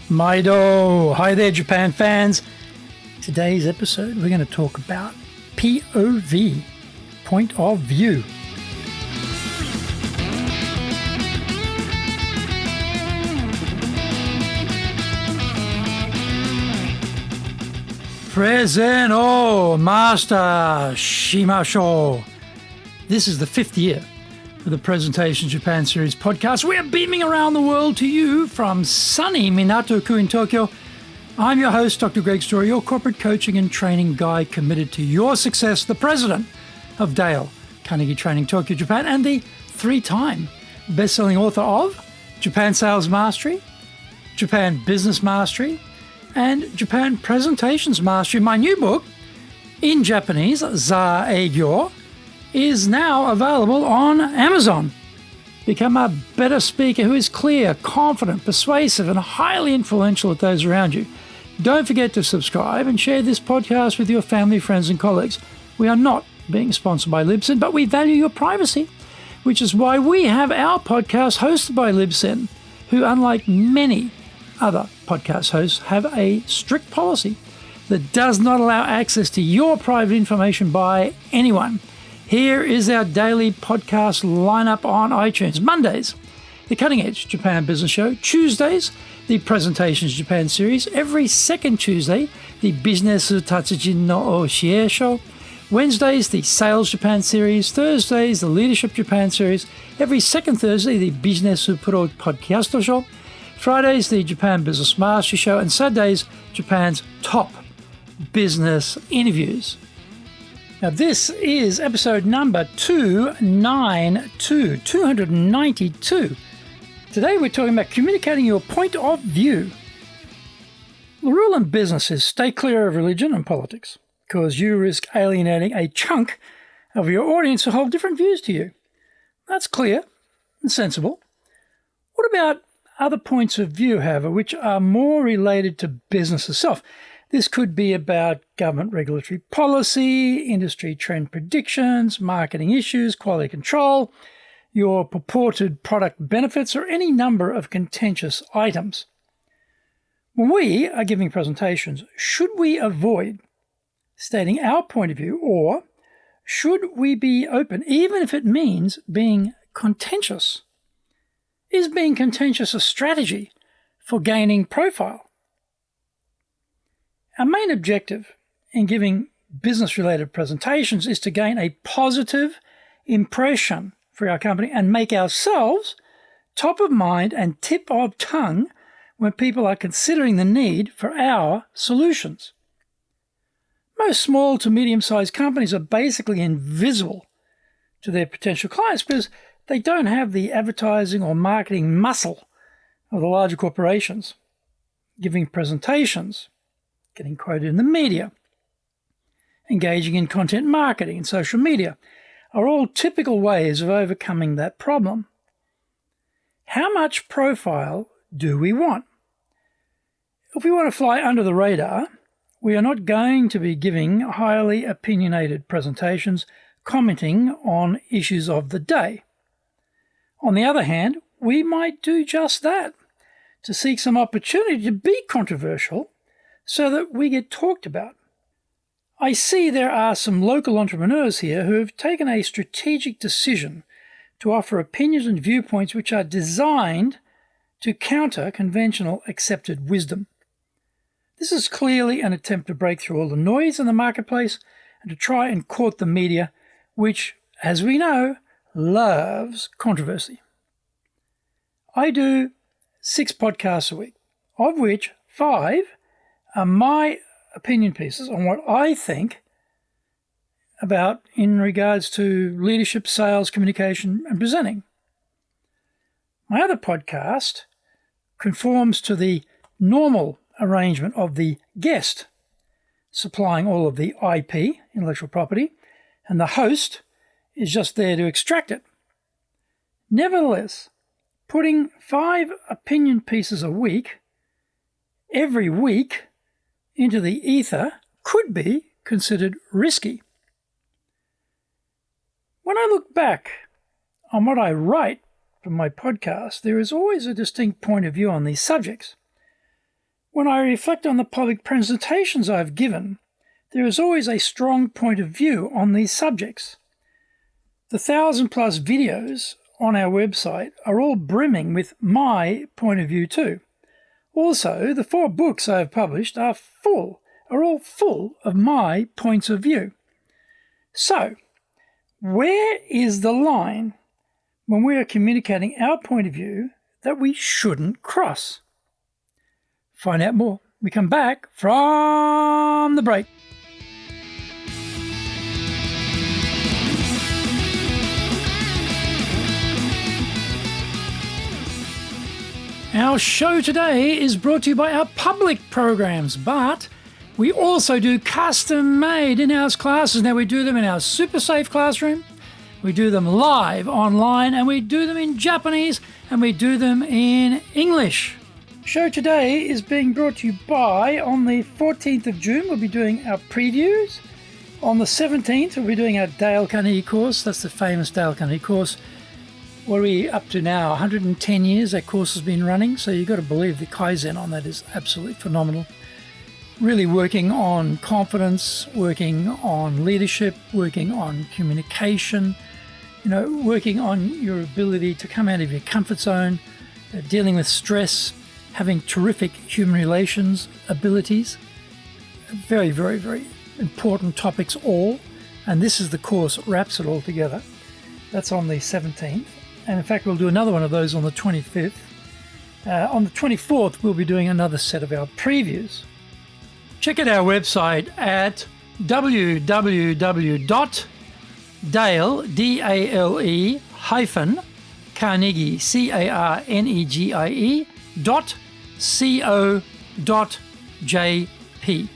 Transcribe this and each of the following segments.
Maido! Hi there, Japan fans. Today's episode, we're going to talk about POV, point of view. Preseno, Master Shimashou. This is the 5th year of the Presentation Japan Series podcast. We are beaming around the world to you from sunny Minato-ku in Tokyo. I'm your host, Dr. Greg Story, your corporate coaching and training guy committed to your success, the president of Dale Carnegie Training Tokyo, Japan, and the 3-time best-selling author of Japan Sales Mastery, Japan Business Mastery, and Japan Presentations Mastery. My new book, in Japanese, Za Eigyo, is now available on Amazon. Become a better speaker who is clear, confident, persuasive, and highly influential with those around you. Don't forget to subscribe and share this podcast with your family, friends, and colleagues. We are not being sponsored by Libsyn, but we value your privacy, which is why we have our podcast hosted by Libsyn, who, unlike many other podcast hosts, have a strict policy that does not allow access to your private information by anyone. Here is our daily podcast lineup on iTunes. Mondays, the Cutting Edge Japan Business Show. Tuesdays, the Presentations Japan Series. Every second Tuesday, the Business Tatsujin no Oshie Show. Wednesdays, the Sales Japan Series. Thursdays, the Leadership Japan Series. Every second Thursday, the Business Pro Podcast Show. Fridays, the Japan Business Mastery Show, and Saturdays, Japan's top business interviews. Now, this is episode number 292. Today, we're talking about communicating your point of view. The rule in business is stay clear of religion and politics, because you risk alienating a chunk of your audience who hold different views to you. That's clear and sensible. What about other points of view, however, which are more related to business itself? This could be about government regulatory policy, industry trend predictions, marketing issues, quality control, your purported product benefits, or any number of contentious items. When we are giving presentations, should we avoid stating our point of view, or should we be open, even if it means being contentious? Is being contentious a strategy for gaining profile? Our main objective in giving business-related presentations is to gain a positive impression for our company and make ourselves top of mind and tip of tongue when people are considering the need for our solutions. Most small to medium-sized companies are basically invisible to their potential clients because they don't have the advertising or marketing muscle of the larger corporations. Giving presentations, getting quoted in the media, engaging in content marketing and social media are all typical ways of overcoming that problem. How much profile do we want? If we want to fly under the radar, we are not going to be giving highly opinionated presentations commenting on issues of the day. On the other hand, we might do just that, to seek some opportunity to be controversial so that we get talked about. I see there are some local entrepreneurs here who have taken a strategic decision to offer opinions and viewpoints which are designed to counter conventional accepted wisdom. This is clearly an attempt to break through all the noise in the marketplace and to try and court the media, which, as we know, loves controversy. I do 6 podcasts a week, of which 5 are my opinion pieces on what I think about in regards to leadership, sales, communication, and presenting. My other podcast conforms to the normal arrangement of the guest supplying all of the IP, intellectual property, and the host is just there to extract it. Nevertheless, putting 5 opinion pieces a week, every week, into the ether could be considered risky. When I look back on what I write for my podcast, there is always a distinct point of view on these subjects. When I reflect on the public presentations I've given, there is always a strong point of view on these subjects. The 1,000+ videos on our website are all brimming with my point of view too. Also, the 4 books I have published are all full of my points of view. So, where is the line when we are communicating our point of view that we shouldn't cross? Find out more. We come back from the break. Our show today is brought to you by our public programs, but we also do custom-made in-house classes. Now, we do them in our super safe classroom, we do them live online, and we do them in Japanese, and we do them in English. Show today is being brought to you by, on the 14th of June, we'll be doing our previews. On the 17th, we'll be doing our Dale Carnegie course. That's the famous Dale Carnegie course. What are we up to now? 110 years that course has been running, so you've got to believe the Kaizen on that is absolutely phenomenal. Really working on confidence, working on leadership, working on communication, working on your ability to come out of your comfort zone, dealing with stress, having terrific human relations abilities. Very, very, very important topics all, and this is the course that wraps it all together. That's on the 17th. And in fact, we'll do another one of those on the 25th. On the 24th, we'll be doing another set of our previews. Check out our website at www.dale-carnegie, carnegie.co.jp.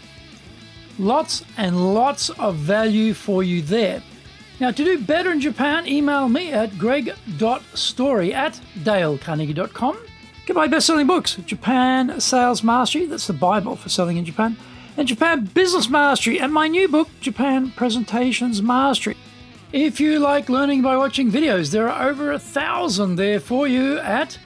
Lots and lots of value for you there. Now, to do better in Japan, email me at greg.story@dalecarnegie.com. Get my best-selling books, Japan Sales Mastery, that's the Bible for selling in Japan, and Japan Business Mastery, and my new book, Japan Presentations Mastery. If you like learning by watching videos, there are over 1,000 there for you at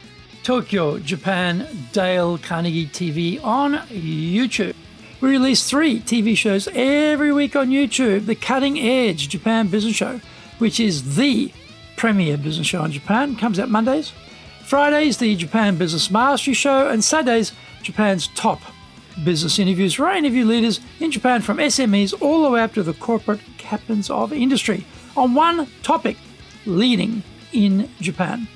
Tokyo, Japan, Dale Carnegie TV on YouTube. We release 3 TV shows every week on YouTube. The Cutting Edge Japan Business Show, which is the premier business show in Japan, comes out Mondays. Fridays, the Japan Business Mastery Show, and Saturdays, Japan's top business interviews, where I interview leaders in Japan from SMEs all the way up to the corporate captains of industry on one topic, leading in Japan.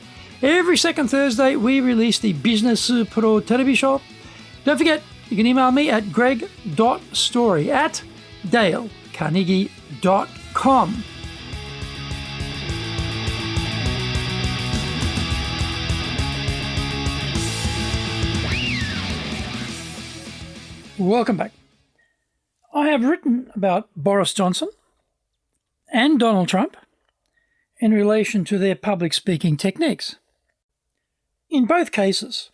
Every second Thursday, we release the Business Pro Television Show. Don't forget, you can email me at greg.story@dalecarnegie.com. Welcome back. I have written about Boris Johnson and Donald Trump in relation to their public speaking techniques. In both cases,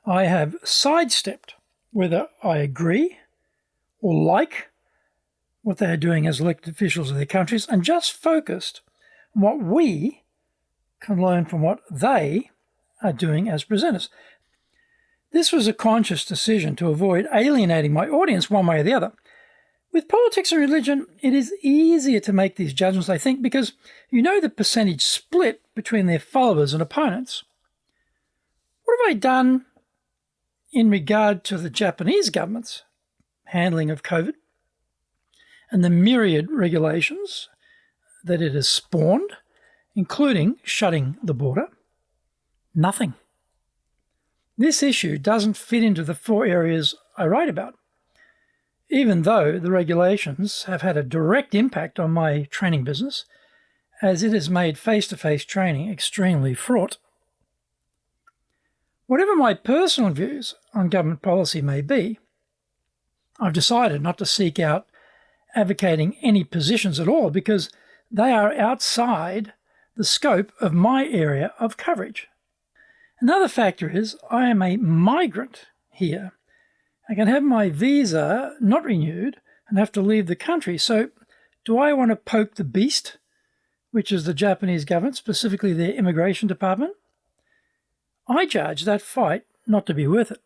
I have sidestepped whether I agree or like what they are doing as elected officials of their countries, and just focused on what we can learn from what they are doing as presenters. This was a conscious decision to avoid alienating my audience one way or the other. With politics and religion, it is easier to make these judgments, I think, because you know the percentage split between their followers and opponents. What have I done in regard to the Japanese government's handling of COVID and the myriad regulations that it has spawned, including shutting the border? Nothing. This issue doesn't fit into the 4 areas I write about, even though the regulations have had a direct impact on my training business, as it has made face-to-face training extremely fraught. Whatever my personal views on government policy may be, I've decided not to seek out advocating any positions at all because they are outside the scope of my area of coverage. Another factor is I am a migrant here. I can have my visa not renewed and have to leave the country. So do I want to poke the beast, which is the Japanese government, specifically their immigration department? I judge that fight not to be worth it.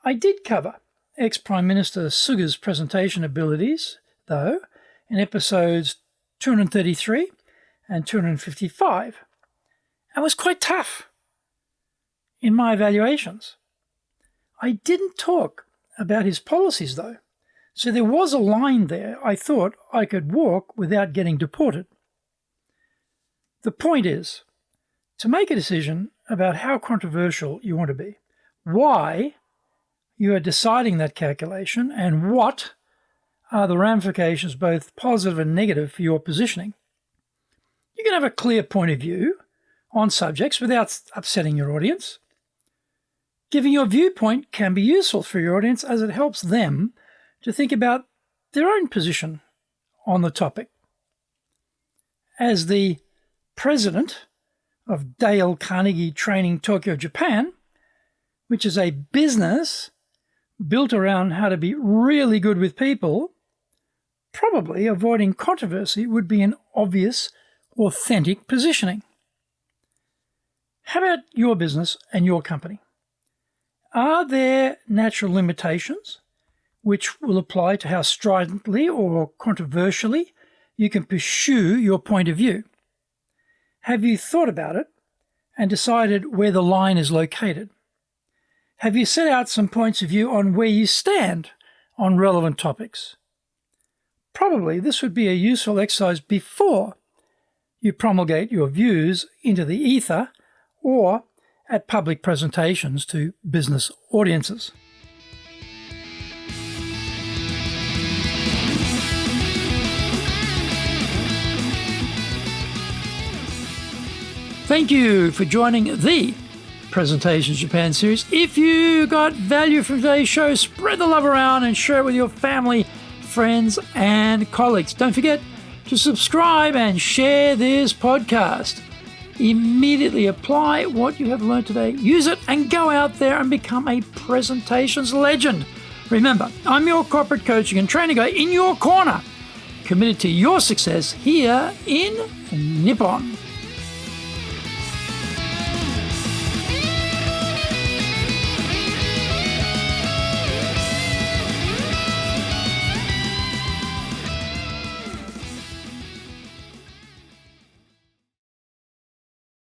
I did cover ex-Prime Minister Suga's presentation abilities, though, in episodes 233 and 255, and was quite tough in my evaluations. I didn't talk about his policies, though, so there was a line there I thought I could walk without getting deported. The point is to make a decision about how controversial you want to be, why you are deciding that calculation, and what are the ramifications, both positive and negative, for your positioning. You can have a clear point of view on subjects without upsetting your audience. Giving your viewpoint can be useful for your audience as it helps them to think about their own position on the topic. As the president of Dale Carnegie Training Tokyo, Japan, which is a business built around how to be really good with people, probably avoiding controversy would be an obvious, authentic positioning. How about your business and your company? Are there natural limitations which will apply to how stridently or controversially you can pursue your point of view? Have you thought about it and decided where the line is located? Have you set out some points of view on where you stand on relevant topics? Probably this would be a useful exercise before you promulgate your views into the ether or at public presentations to business audiences. Thank you for joining the Presentations Japan series. If you got value from today's show, spread the love around and share it with your family, friends, and colleagues. Don't forget to subscribe and share this podcast. Immediately apply what you have learned today, use it, and go out there and become a presentations legend. Remember, I'm your corporate coaching and training guy in your corner, committed to your success here in Nippon.